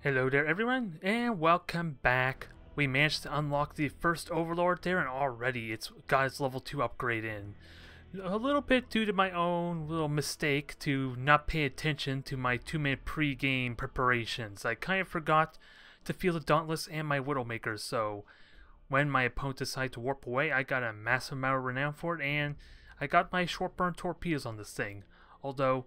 Hello there everyone, and welcome back. We managed to unlock the first Overlord there, and already it's got its level 2 upgrade in. A little bit due to my own little mistake to not pay attention to my 2-minute pre-game preparations. I kind of forgot to feel the Dauntless and my Widowmaker, so when my opponent decided to warp away, I got a massive amount of renown for it, and I got my short burn torpedoes on this thing. Although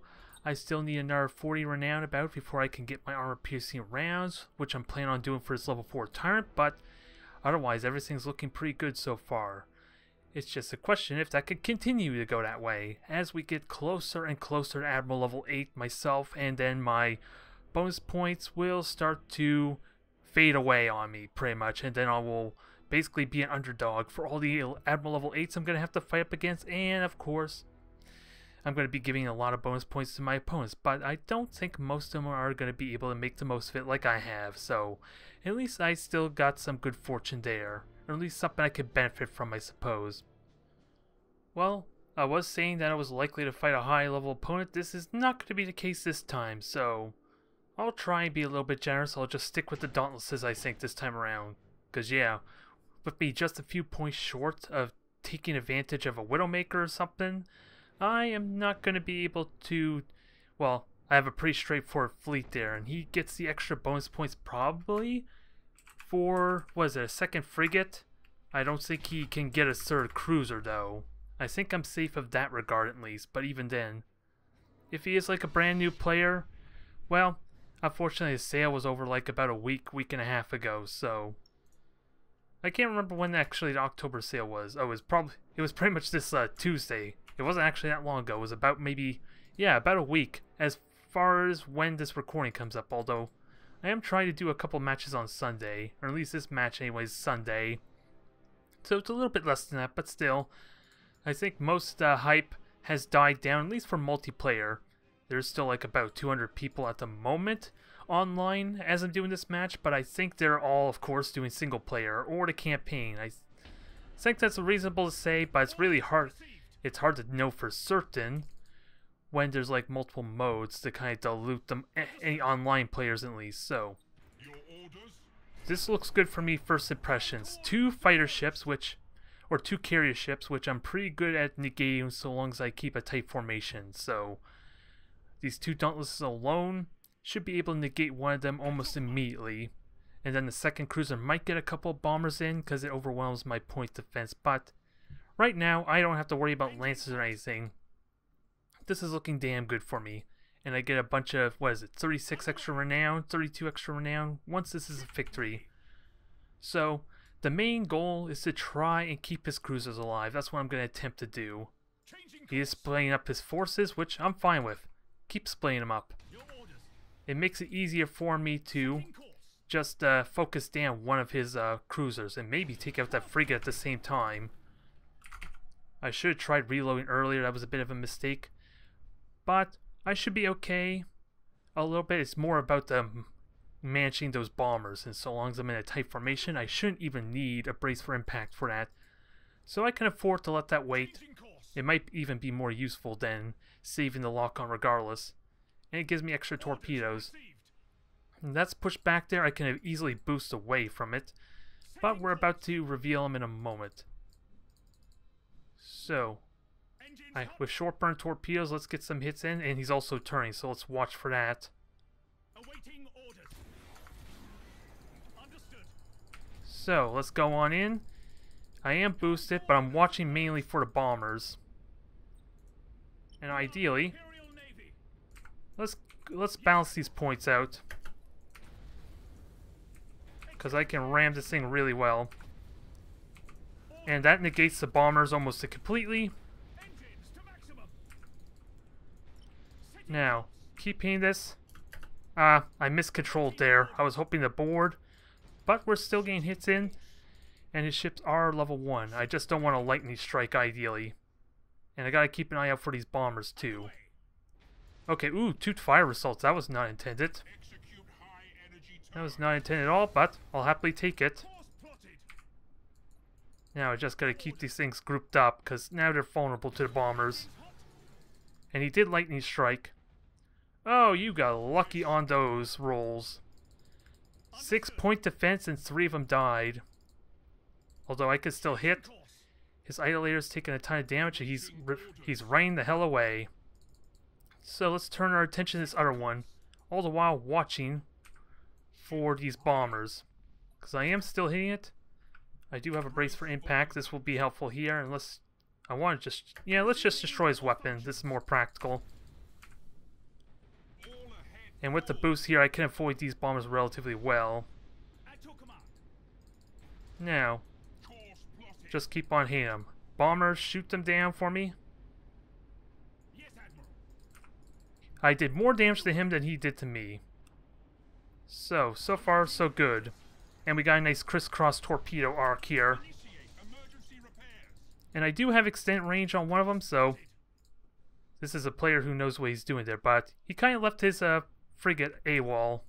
I still need another 40 renown about before I can get my armor piercing rounds, which I'm planning on doing for this level 4 tyrant, but otherwise everything's looking pretty good so far. It's just a question if that could continue to go that way as we get closer and closer to Admiral level 8 myself, and then my bonus points will start to fade away on me pretty much, and then I will basically be an underdog for all the Admiral level 8s I'm going to have to fight up against, and of course I'm going to be giving a lot of bonus points to my opponents, but I don't think most of them are going to be able to make the most of it like I have, so at least I still got some good fortune there, or at least something I could benefit from, I suppose. Well, I was saying that I was likely to fight a high level opponent. This is not going to be the case this time, so I'll try and be a little bit generous. I'll just stick with the Dauntlesses, I think, this time around, because yeah, with me just a few points short of taking advantage of a Widowmaker or something, I am not going to be able to, well, I have a pretty straightforward fleet there, and he gets the extra bonus points probably for, what is it, a second frigate? I don't think he can get a third cruiser though. I think I'm safe of that regard at least, but even then, if he is like a brand new player, well, unfortunately his sale was over like about a week and a half ago, so I can't remember when actually the October sale was. Oh, it was pretty much this Tuesday. It wasn't actually that long ago. It was about maybe, yeah, about a week as far as when this recording comes up. Although, I am trying to do a couple matches on Sunday. Or at least this match anyways, Sunday. So it's a little bit less than that, but still. I think most hype has died down, at least for multiplayer. There's still like about 200 people at the moment online as I'm doing this match. But I think they're all, of course, doing single player or the campaign. I think that's reasonable to say, but it's really hard. It's hard to know for certain when there's like multiple modes to kind of dilute them, any online players at least. So this looks good for me. First impressions: 2 fighter ships, or 2 carrier ships, which I'm pretty good at negating so long as I keep a tight formation. So these 2 Dauntlesses alone should be able to negate one of them almost immediately, and then the second cruiser might get a couple of bombers in because it overwhelms my point defense, but right now, I don't have to worry about lances or anything. This is looking damn good for me. And I get a bunch of, 36 extra renown, 32 extra renown, once this is a victory. So, the main goal is to try and keep his cruisers alive. That's what I'm going to attempt to do. He is splitting up his forces, which I'm fine with. Keep splitting them up. It makes it easier for me to just focus down one of his cruisers and maybe take out that frigate at the same time. I should have tried reloading earlier, that was a bit of a mistake. But I should be okay. A little bit, it's more about managing those bombers, and so long as I'm in a tight formation, I shouldn't even need a brace for impact for that. So I can afford to let that wait. It might even be more useful than saving the lock-on regardless. And it gives me extra torpedoes. And that's pushed back there, I can easily boost away from it. But we're about to reveal them in a moment. So, with short burn torpedoes, let's get some hits in, and he's also turning, so let's watch for that. So, let's go on in. I am boosted, but I'm watching mainly for the bombers. And ideally, let's balance these points out, because I can ram this thing really well. And that negates the bombers almost completely. Now, keep hitting this. I miscontrolled there. I was hoping to board, but we're still getting hits in. And his ships are level 1. I just don't want a lightning strike ideally. And I gotta keep an eye out for these bombers too. Okay, ooh, 2 fire assaults. That was not intended. That was not intended at all, but I'll happily take it. Now I just gotta keep these things grouped up, because now they're vulnerable to the bombers. And he did lightning strike. Oh, you got lucky on those rolls. 6-point defense and 3 of them died. Although I could still hit. His idolator's taking a ton of damage and he's running the hell away. So let's turn our attention to this other one. All the while watching for these bombers. Because I am still hitting it. I do have a brace for impact. This will be helpful here. Unless I want to just... Yeah, let's just destroy his weapon. This is more practical. And with the boost here, I can avoid these bombers relatively well. Now, just keep on hitting them. Bombers, shoot them down for me. I did more damage to him than he did to me. So far, so good. And we got a nice crisscross torpedo arc here. And I do have extended range on one of them, so... This is a player who knows what he's doing there, but he kind of left his frigate AWOL.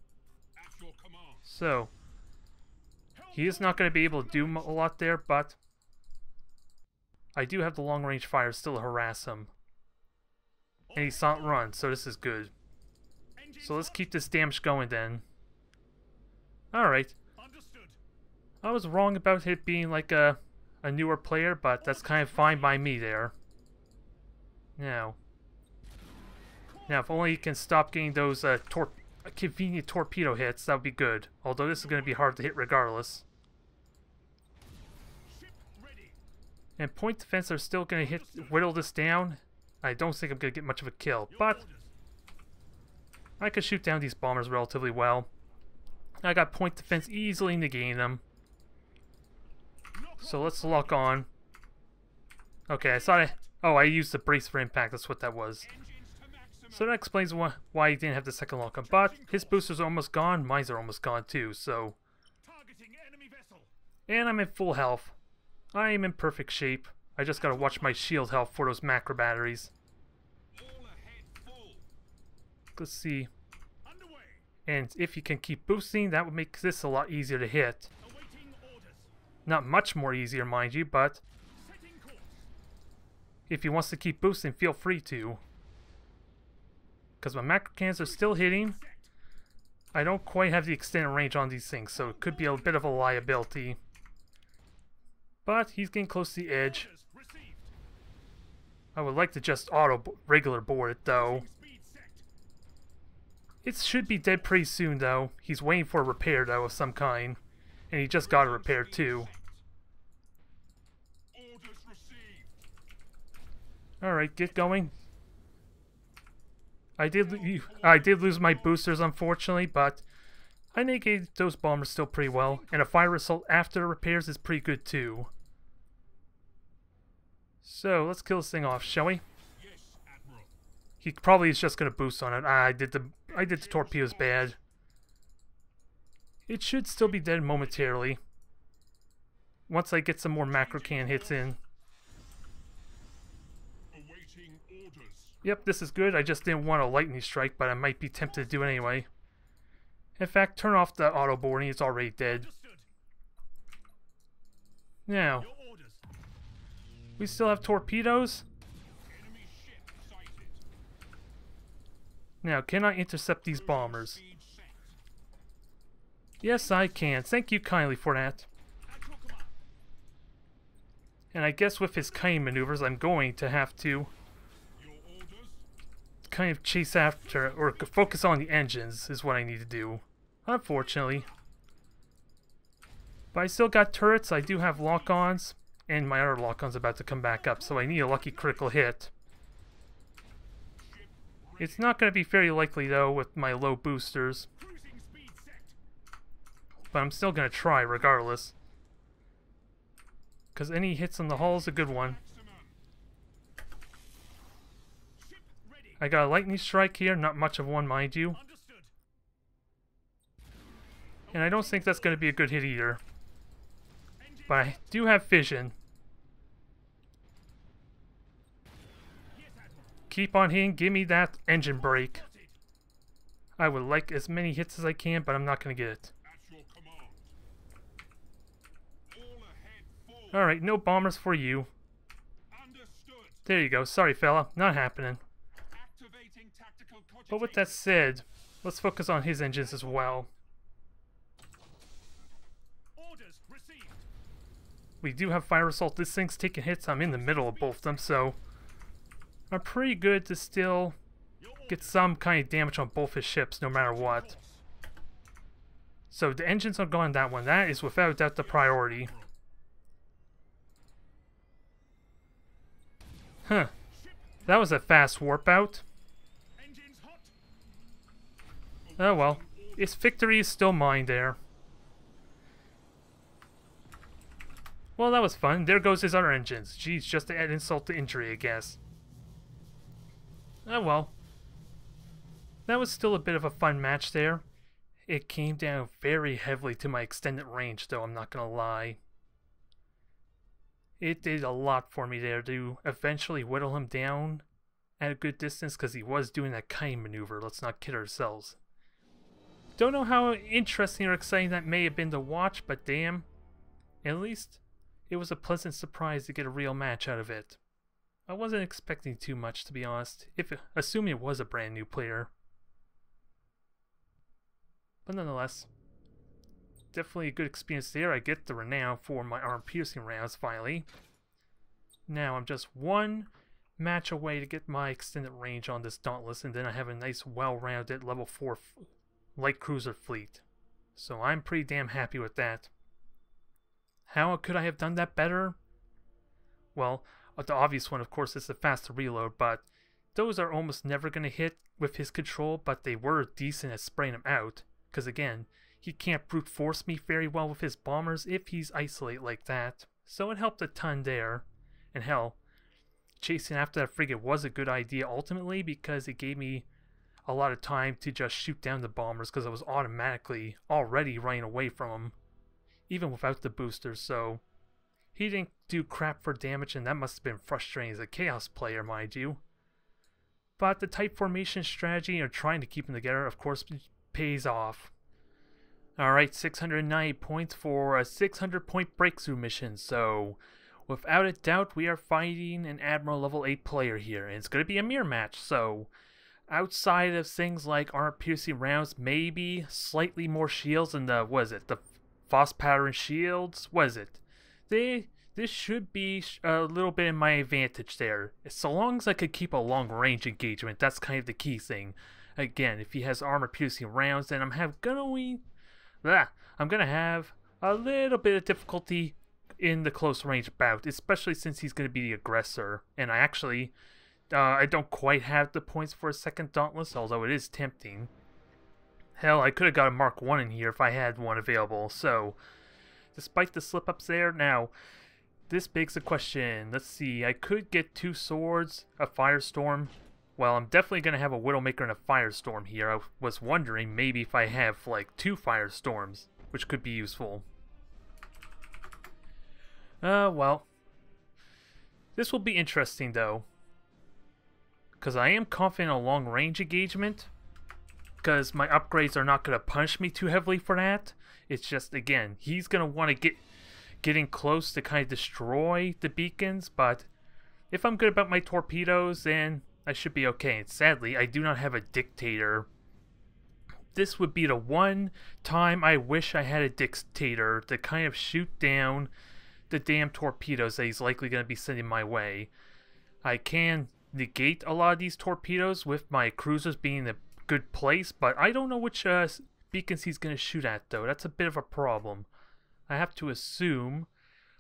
So, he is not going to be able to do a lot there, but... I do have the long-range fire still to harass him. And he saw it run, so this is good. So let's keep this damage going then. Alright. I was wrong about it being like a newer player, but that's kind of fine by me there. Now, if only you can stop getting those convenient torpedo hits, that would be good. Although this is going to be hard to hit regardless. And point defense are still going to whittle this down. I don't think I'm going to get much of a kill, but I can shoot down these bombers relatively well. I got point defense easily negating them. So let's lock on. Okay, I thought I used the brace for impact, that's what that was. So that explains why he didn't have the second lock on, but his boosters are almost gone, mine are almost gone too, so... And I'm in full health. I am in perfect shape. I just gotta watch my shield health for those macro batteries. Let's see. And if you can keep boosting, that would make this a lot easier to hit. Not much more easier, mind you, but if he wants to keep boosting, feel free to. Because my macro cannons are still hitting. I don't quite have the extended range on these things, so it could be a bit of a liability. But he's getting close to the edge. I would like to just regular board it, though. It should be dead pretty soon, though. He's waiting for a repair, though, of some kind. And he just got a repair, too. Alright, get going. I did lose my boosters, unfortunately, but I negated those bombers still pretty well. And a fire assault after the repairs is pretty good, too. So, let's kill this thing off, shall we? He probably is just going to boost on it. I did the torpedoes bad. It should still be dead momentarily. Once I get some more macro can hits in. Yep, this is good. I just didn't want a lightning strike, but I might be tempted to do it anyway. In fact, turn off the auto boarding. It's already dead. Now, we still have torpedoes. Now, can I intercept these bombers? Yes, I can. Thank you kindly for that. And I guess with his kiting maneuvers, I'm going to have to kind of chase after, or focus on the engines, is what I need to do. Unfortunately. But I still got turrets, I do have lock-ons, and my other lock-on's about to come back up, so I need a lucky critical hit. It's not going to be very likely, though, with my low boosters. But I'm still going to try, regardless. Because any hits on the hull is a good one. I got a lightning strike here, not much of one, mind you. And I don't think that's going to be a good hit either. But I do have fission. Keep on hitting, give me that engine brake. I would like as many hits as I can, but I'm not going to get it. Alright, no bombers for you. There you go, sorry fella, not happening. But with that said, let's focus on his engines as well. we do have fire assault. This thing's taking hits. I'm in the middle of both of them, so I'm pretty good to still get some kind of damage on both his ships, no matter what. So the engines are going that one. That is without a doubt the priority. Huh. That was a fast warp out. Oh well. Its victory is still mine there. Well, that was fun. There goes his other engines. Geez, just to add insult to injury, I guess. Oh well. That was still a bit of a fun match there. It came down very heavily to my extended range, though, I'm not gonna lie. It did a lot for me there to eventually whittle him down at a good distance, because he was doing that kite maneuver, let's not kid ourselves. Don't know how interesting or exciting that may have been to watch, but damn, at least it was a pleasant surprise to get a real match out of it. I wasn't expecting too much, to be honest, assuming it was a brand new player. But nonetheless, definitely a good experience there. I get the renown for my arm-piercing rounds, finally. Now I'm just one match away to get my extended range on this Dauntless, and then I have a nice, well-rounded level 4 light cruiser fleet. So I'm pretty damn happy with that. How could I have done that better? Well, the obvious one, of course, is the faster reload, but those are almost never going to hit with his control, but they were decent at spraying them out. Because again, he can't brute force me very well with his bombers if he's isolated like that. So it helped a ton there. And hell, chasing after that frigate was a good idea ultimately, because it gave me a lot of time to just shoot down the bombers, because I was automatically already running away from him, even without the boosters. So he didn't do crap for damage, and that must have been frustrating as a Chaos player, mind you. But the tight formation strategy, or trying to keep them together, of course, pays off. Alright, 690 points for a 600-point breakthrough mission, so without a doubt we are fighting an Admiral level 8 player here, and it's going to be a mirror match, so outside of things like armor-piercing rounds, maybe slightly more shields than the, what is it, the fast pattern shields? What is it? This should be a little bit in my advantage there. So long as I could keep a long range engagement, that's kind of the key thing. Again, if he has armor-piercing rounds, then I'm gonna have a little bit of difficulty in the close range bout, especially since he's gonna be the aggressor. And I don't quite have the points for a second Dauntless, although it is tempting. Hell, I could have got a Mark 1 in here if I had one available. So, despite the slip-ups there, now this begs the question. Let's see, I could get 2 swords, a Firestorm. Well, I'm definitely going to have a Widowmaker and a Firestorm here. I was wondering maybe if I have, like, 2 Firestorms, which could be useful. Well. This will be interesting, though. Because I am confident in a long-range engagement. Because my upgrades are not going to punish me too heavily for that. It's just, again, he's going to want to get in close to kind of destroy the beacons. But if I'm good about my torpedoes, then I should be okay. And sadly, I do not have a Dictator. This would be the one time I wish I had a Dictator to kind of shoot down the damn torpedoes that he's likely going to be sending my way. I can negate a lot of these torpedoes with my cruisers being in a good place, but I don't know which beacons he's going to shoot at, though. That's a bit of a problem. I have to assume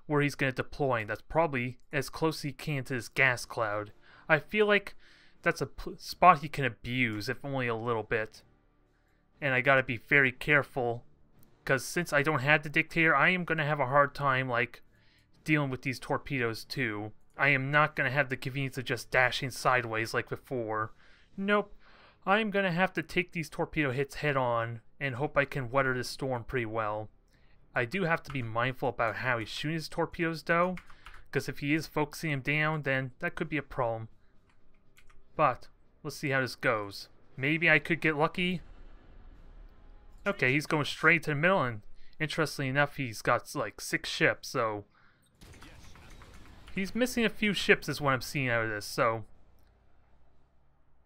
where he's going to deploy, and that's probably as close as he can to this gas cloud. I feel like that's a spot he can abuse, if only a little bit. And I gotta be very careful, because since I don't have the Dictator, I am going to have a hard time, like, dealing with these torpedoes, too. I am not going to have the convenience of just dashing sideways like before. Nope. I am going to have to take these torpedo hits head on, and hope I can weather this storm pretty well. I do have to be mindful about how he's shooting his torpedoes, though, because if he is focusing them down, then that could be a problem. But, let's see how this goes. Maybe I could get lucky. Okay, he's going straight to the middle, and interestingly enough, he's got like 6 ships, so he's missing a few ships is what I'm seeing out of this, so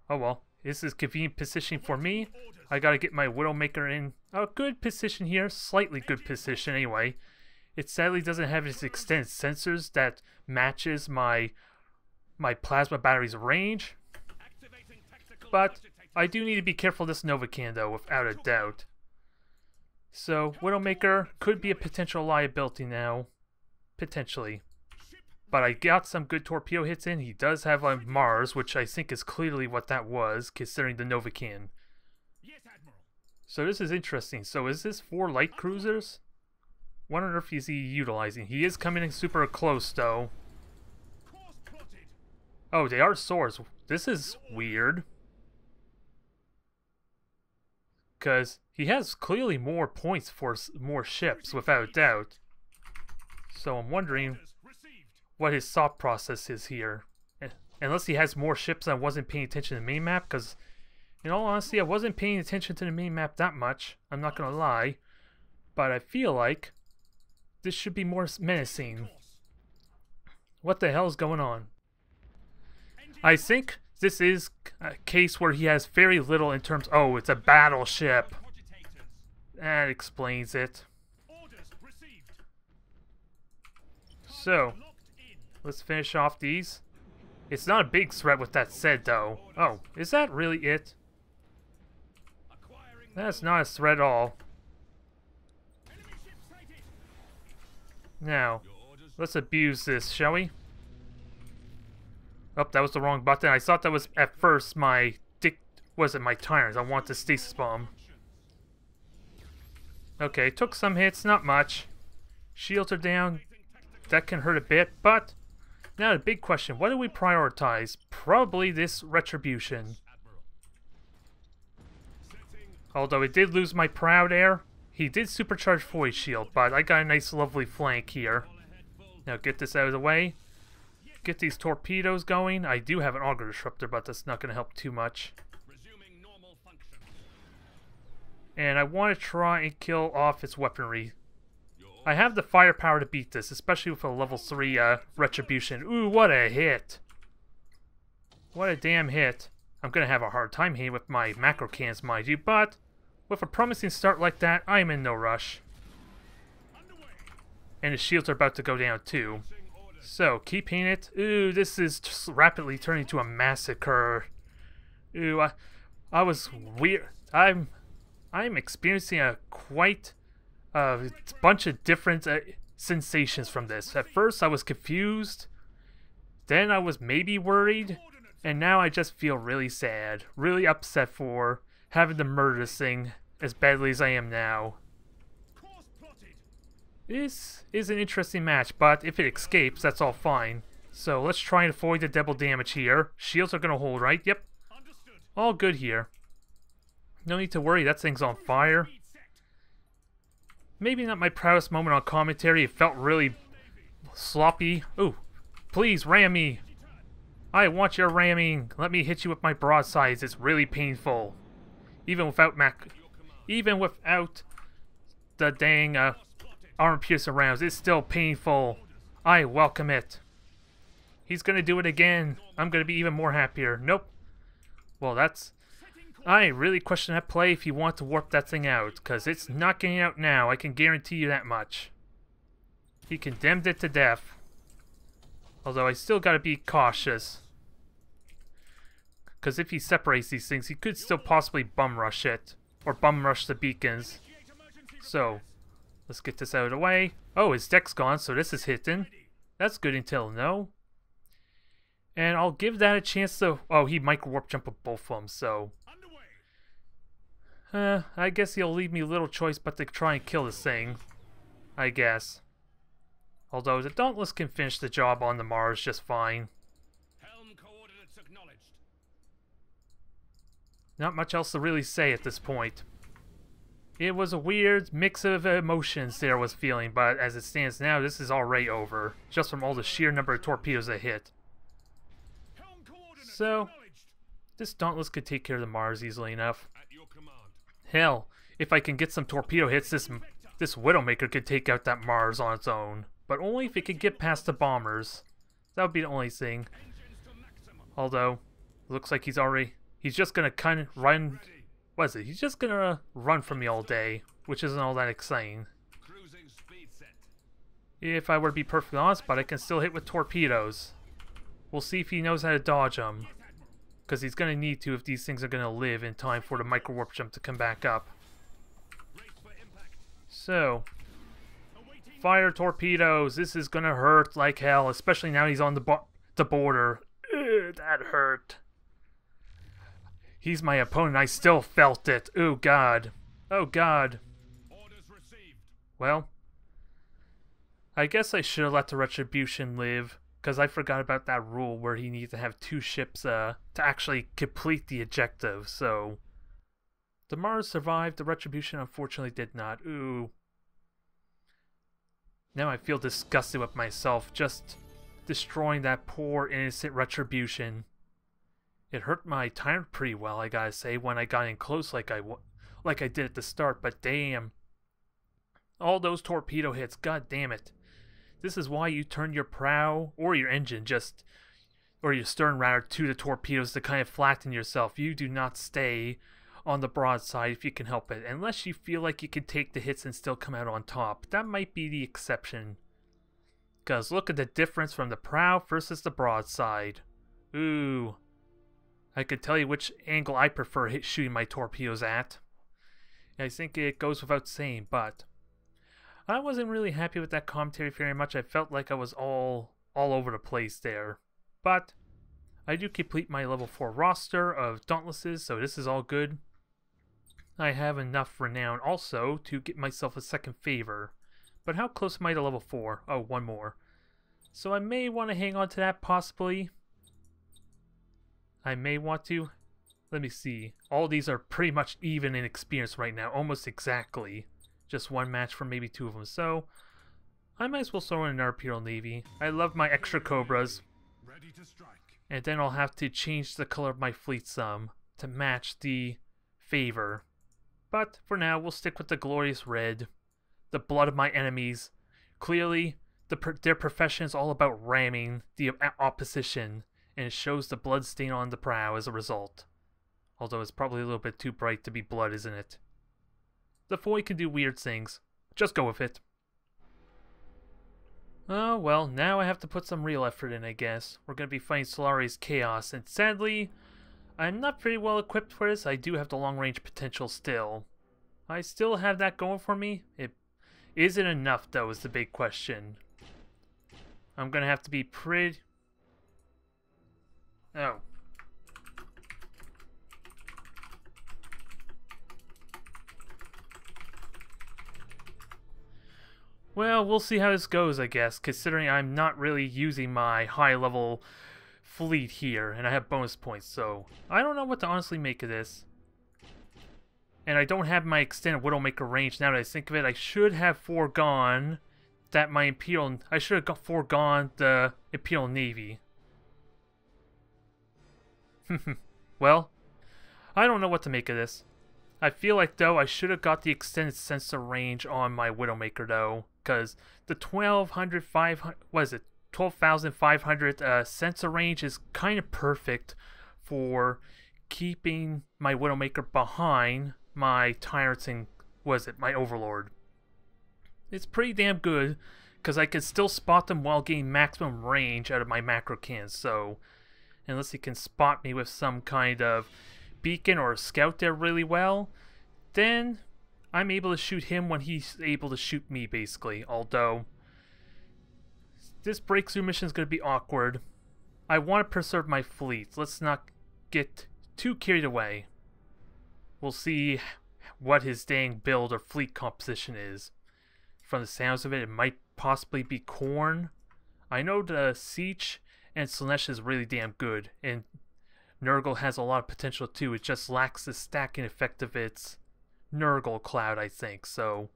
oh well. This is convenient positioning for me. I gotta get my Widowmaker in a good position here, slightly good position anyway. It sadly doesn't have its extended sensors that matches my plasma battery's range. But I do need to be careful of this Novacan though, without a doubt. So Widowmaker could be a potential liability now. Potentially. But I got some good torpedo hits in. He does have a Mars, which I think is clearly what that was, considering the Novacan. So this is interesting. So is this 4 light cruisers? What on earth is he utilizing? He is coming in super close though. Oh, they are swords. This is weird. Because he has clearly more points for more ships, without a doubt. So I'm wondering what his thought process is here. Unless he has more ships and I wasn't paying attention to the minimap, because in all honesty, I wasn't paying attention to the minimap that much. I'm not going to lie. But I feel like this should be more menacing. What the hell is going on? I think this is a case where he has very little in terms... Oh, it's a battleship. That explains it. So, let's finish off these. It's not a big threat with that said, though. Oh, is that really it? That's not a threat at all. Now, let's abuse this, shall we? Oh, that was the wrong button. I thought that was at first my my tyrants. I want the stasis bomb. Okay, took some hits, not much. Shields are down. That can hurt a bit, but now the big question, what do we prioritize? Probably this retribution. Although it did lose my Proud Air, he did supercharge Void Shield, but I got a nice lovely flank here. Now get this out of the way. Get these torpedoes going. I do have an Auger Disruptor, but that's not going to help too much. And I want to try and kill off its weaponry. I have the firepower to beat this, especially with a level 3 Retribution. Ooh, what a hit. What a damn hit. I'm going to have a hard time here with my macro cans, mind you, but with a promising start like that, I am in no rush. And his shields are about to go down too. So, keep hitting it. Ooh, this is just rapidly turning to a massacre. Ooh, I was weird. I'm experiencing a quite bunch of different sensations from this. At first, I was confused. Then I was maybe worried. And now I just feel really sad, really upset for having to murder this thing as badly as I am now. This is an interesting match, but if it escapes, that's all fine. So let's try and avoid the double damage here. Shields are going to hold, right? Yep. All good here. No need to worry, that thing's on fire. Maybe not my proudest moment on commentary. It felt really sloppy. Ooh, please ram me. I want your ramming. Let me hit you with my broadsides. It's really painful. Even without the dang armor-piercing rounds, it's still painful. I welcome it. He's gonna do it again. I'm gonna be even more happier. Nope. Well, that's... I really question that play if you want to warp that thing out, because it's not getting out now. I can guarantee you that much. He condemned it to death. Although I still gotta be cautious. Because if he separates these things, he could still possibly bum rush it. Or bum rush the beacons. So, let's get this out of the way. Oh, his deck's gone, so this is hitting. That's good until no. And I'll give that a chance to... Oh, he micro warp jump with both of them, so... I guess he'll leave me little choice but to try and kill this thing. I guess. Although the Dauntless can finish the job on the Mars just fine. Helm coordinates acknowledged. Not much else to really say at this point. It was a weird mix of emotions there I was feeling, but as it stands now, this is already over. Just from all the sheer number of torpedoes I hit. So, this Dauntless could take care of the Mars easily enough. Hell, if I can get some torpedo hits, this Widowmaker could take out that Mars on its own. But only if it could get past the bombers. That would be the only thing. Although, looks like he's just gonna kind of run... What is it? He's just gonna run from me all day, which isn't all that exciting. if I were to be perfectly honest, but I can still hit with torpedoes. We'll see if he knows how to dodge them. Because he's going to need to if these things are going to live in time for the micro warp jump to come back up. So, fire torpedoes. This is going to hurt like hell, especially now he's on the border. Ugh, that hurt. He's my opponent. I still felt it. Oh, God. Oh, God. Well, I guess I should have let the Retribution live, because I forgot about that rule where he needs to have 2 ships to actually complete the objective, so... The Mars survived, the Retribution unfortunately did not. Ooh. Now I feel disgusted with myself, just destroying that poor innocent Retribution. It hurt my tyrant pretty well, I gotta say, when I got in close like I did at the start, but damn. All those torpedo hits, god damn it. This is why you turn your prow, or your engine, or your stern rather, to the torpedoes to kind of flatten yourself. You do not stay on the broadside if you can help it, unless you feel like you can take the hits and still come out on top. That might be the exception. Because look at the difference from the prow versus the broadside. Ooh. I could tell you which angle I prefer shooting my torpedoes at. I think it goes without saying, but... I wasn't really happy with that commentary very much. I felt like I was all over the place there. But I do complete my level 4 roster of Dauntlesses, so this is all good. I have enough renown also to get myself a second favor. But how close am I to level 4? Oh, one more. So I may want to hang on to that, possibly. I may want to. Let me see. All these are pretty much even in experience right now, almost exactly. Just one match for maybe 2 of them, so I might as well throw in another Imperial Navy. I love my extra Cobras. Ready to strike. And then I'll have to change the color of my fleet some to match the favor. But for now, we'll stick with the glorious red. The blood of my enemies. Clearly, their profession is all about ramming the opposition, and it shows the blood stain on the prow as a result. Although it's probably a little bit too bright to be blood, isn't it? The Foy can do weird things. Just go with it. Oh, well, now I have to put some real effort in, I guess. We're going to be fighting Solari's Chaos, and sadly, I'm not very well equipped for this. I do have the long-range potential still. I still have that going for me. Is it enough, though, is the big question. I'm going to have to be pretty... Oh. Well, we'll see how this goes, I guess, considering I'm not really using my high-level fleet here, and I have bonus points, so I don't know what to honestly make of this. And I don't have my extended Widowmaker range now that I think of it. I should have foregone that my Imperial... I should have foregone the Imperial Navy. Well, I don't know what to make of this. I feel like, though, I should have got the extended sensor range on my Widowmaker, though, because the 12,500 sensor range is kind of perfect for keeping my Widowmaker behind my Tyrants and, my Overlord. It's pretty damn good, because I can still spot them while getting maximum range out of my macro cans, so unless he can spot me with some kind of beacon or a scout there really well, then I'm able to shoot him when he's able to shoot me, basically. Although this breakthrough mission is going to be awkward. I want to preserve my fleet. Let's not get too carried away. We'll see what his dang build or fleet composition is. From the sounds of it, it might possibly be Khorne. I know the Siege and Slaanesh is really damn good, and Nurgle has a lot of potential too. It just lacks the stacking effect of its Nurgle cloud, I think. So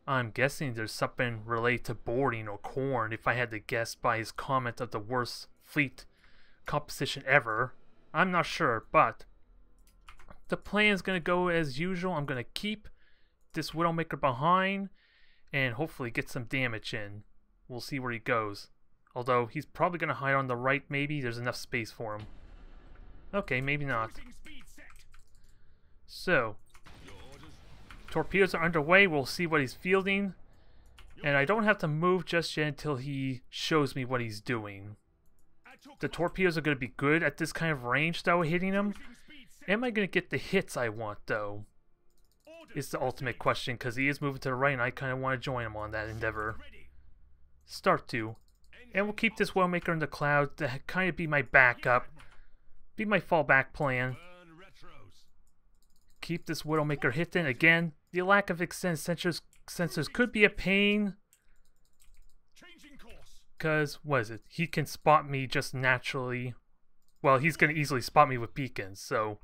I'm guessing there's something related to boarding or Khorne, if I had to guess by his comment of the worst fleet composition ever. I'm not sure, but the plan is going to go as usual. I'm going to keep this Widowmaker behind and hopefully get some damage in. We'll see where he goes. Although he's probably going to hide on the right, maybe. There's enough space for him. Okay, maybe not. So, torpedoes are underway. We'll see what he's fielding. And I don't have to move just yet until he shows me what he's doing. The torpedoes are going to be good at this kind of range, though, hitting them. Am I going to get the hits I want, though? Is the ultimate question, because he is moving to the right, and I kind of want to join him on that endeavor. Start to. And we'll keep this Wellmaker in the cloud to kind of be my backup. Be my fallback plan. Keep this Widowmaker hidden. Again, the lack of extended sensors could be a pain. Because, what is it? He can spot me just naturally. Well, he's going to easily spot me with beacons, so...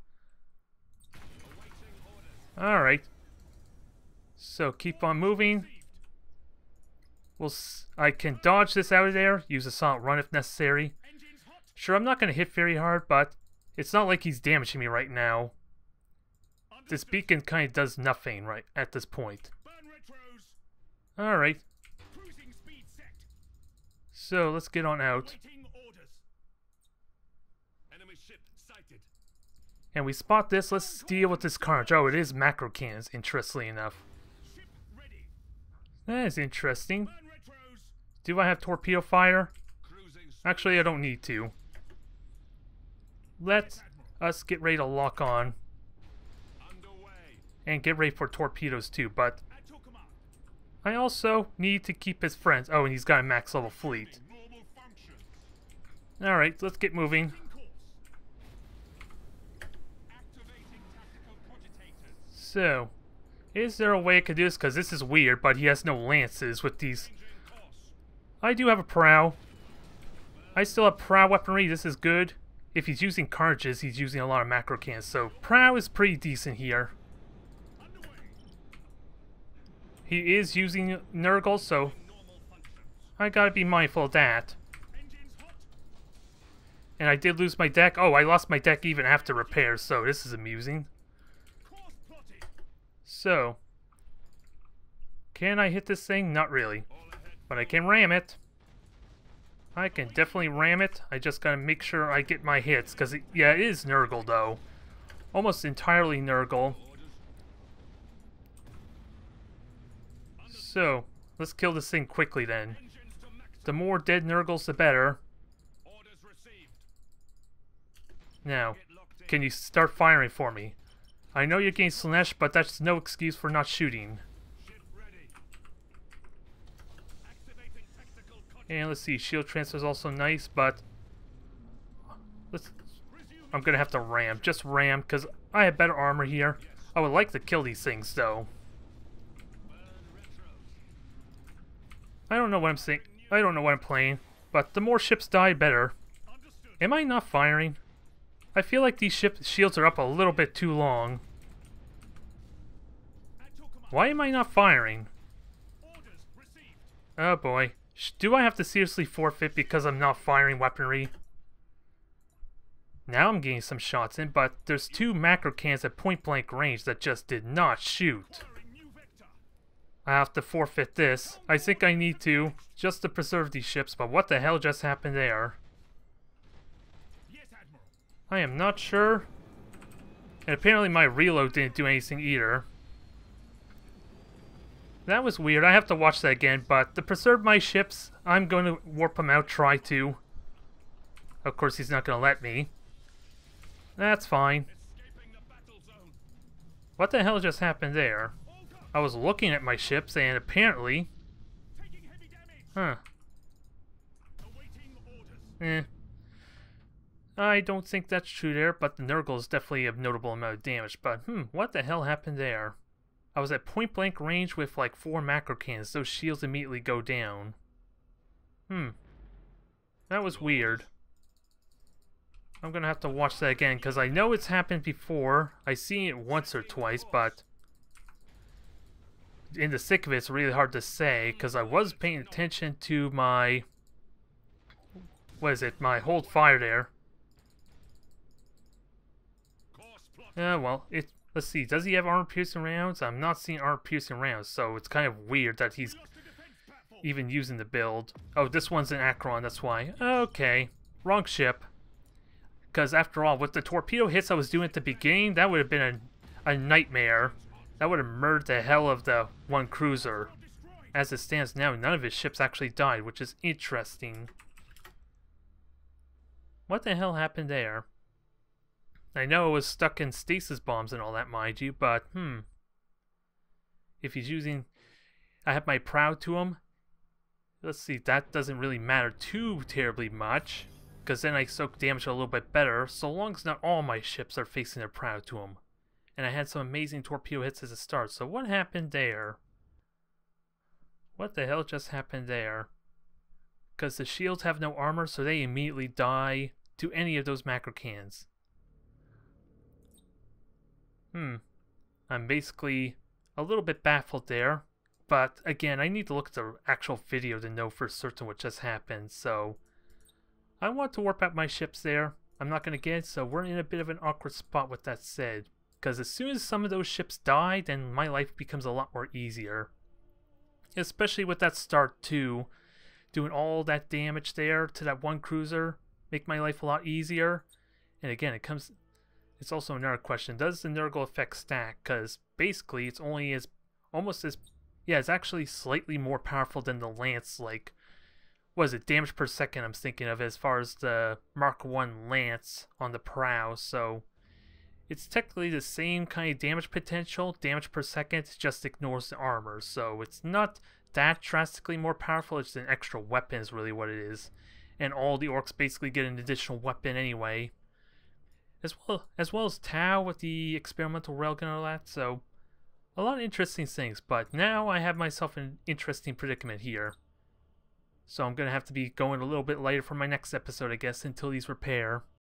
Alright. So, keep on moving. I can dodge this out of there, use a silent run if necessary. Sure, I'm not going to hit very hard, but it's not like he's damaging me right now. This beacon kind of does nothing right at this point. Alright. So, let's get on out. And we spot this. Let's deal with this carnage. Oh, it is macro cannons, interestingly enough. That is interesting. Do I have torpedo fire? Actually, I don't need to. Let us get ready to lock on. And get ready for torpedoes too, but I also need to keep his friends. Oh, and he's got a max level fleet. Alright, let's get moving. So, is there a way I could do this? Because this is weird, but he has no lances with these. I do have a prow. I still have prow weaponry. This is good. If he's using carnages, he's using a lot of macro cannons. So, prow is pretty decent here. He is using Nurgle, so I gotta be mindful of that. And I did lose my deck. Oh, I lost my deck even after repairs, so this is amusing. So, can I hit this thing? Not really. But I can ram it. I can definitely ram it. I just gotta make sure I get my hits, because yeah, it is Nurgle though. Almost entirely Nurgle. So, let's kill this thing quickly then. The more dead Nurgles, the better. Now, can you start firing for me? I know you're getting Slanesh, but that's no excuse for not shooting. And let's see, shield transfer is also nice, but... I'm gonna have to ram. Just ram, because I have better armor here. I would like to kill these things, though. I don't know what I'm saying. I don't know what I'm playing, but the more ships die, better. Am I not firing? I feel like these shields are up a little bit too long. Why am I not firing? Oh boy. Do I have to seriously forfeit because I'm not firing weaponry? Now I'm getting some shots in, but there's two macro cannons at point blank range that just did not shoot. I have to forfeit this. I think I need to, just to preserve these ships, but what the hell just happened there? I am not sure. And apparently my reload didn't do anything either. That was weird. I have to watch that again, but to preserve my ships, I'm going to warp them out, try to. Of course, he's not going to let me. That's fine. What the hell just happened there? I was looking at my ships, and apparently... Huh. I don't think that's true there, but the Nurgle is definitely a notable amount of damage. But, what the hell happened there? I was at point-blank range with, like, 4 macro cannons. Those shields immediately go down. That was weird. I'm gonna have to watch that again, because I know it's happened before. I've seen it once or twice, but... in the thick of it, it's really hard to say, because I was paying attention to my... what is it? My hold fire there. Well, let's see. Does he have armor-piercing rounds? I'm not seeing armor-piercing rounds, so it's kind of weird that he's even using the build. Oh, this one's an Akron, that's why. Okay. Wrong ship. Because after all, with the torpedo hits I was doing at the beginning, that would have been a nightmare. That would have murdered the hell of the one cruiser. as it stands now, none of his ships actually died, which is interesting. What the hell happened there? I know it was stuck in stasis bombs and all that, mind you, but, if he's using... I have my prow to him. Let's see, that doesn't really matter too terribly much, because then I soak damage a little bit better, so long as not all my ships are facing their prow to him. And I had some amazing torpedo hits as a start, so what happened there? What the hell just happened there? Because the shields have no armor, so they immediately die to any of those macro cannons. I'm basically a little bit baffled there. But again, I need to look at the actual video to know for certain what just happened. So I want to warp out my ships there. I'm not going to get it, so we're in a bit of an awkward spot with that said. Because as soon as some of those ships die, then my life becomes a lot more easier. Especially with that start too. Doing all that damage there to that one cruiser make my life a lot easier. And again, it's also another question. Does the Nurgle effect stack? Because basically it's only yeah, it's actually slightly more powerful than the Lance, like, what is it, damage per second I'm thinking of as far as the Mark 1 Lance on the prow, so it's technically the same kind of damage potential, damage per second, it just ignores the armor, so it's not that drastically more powerful, it's an extra weapon is really what it is, and all the orcs basically get an additional weapon anyway, as well as Tau with the experimental railgun and all that, so a lot of interesting things, but now I have myself in an interesting predicament here. So I'm going to have to be going a little bit later for my next episode, I guess, until these repair.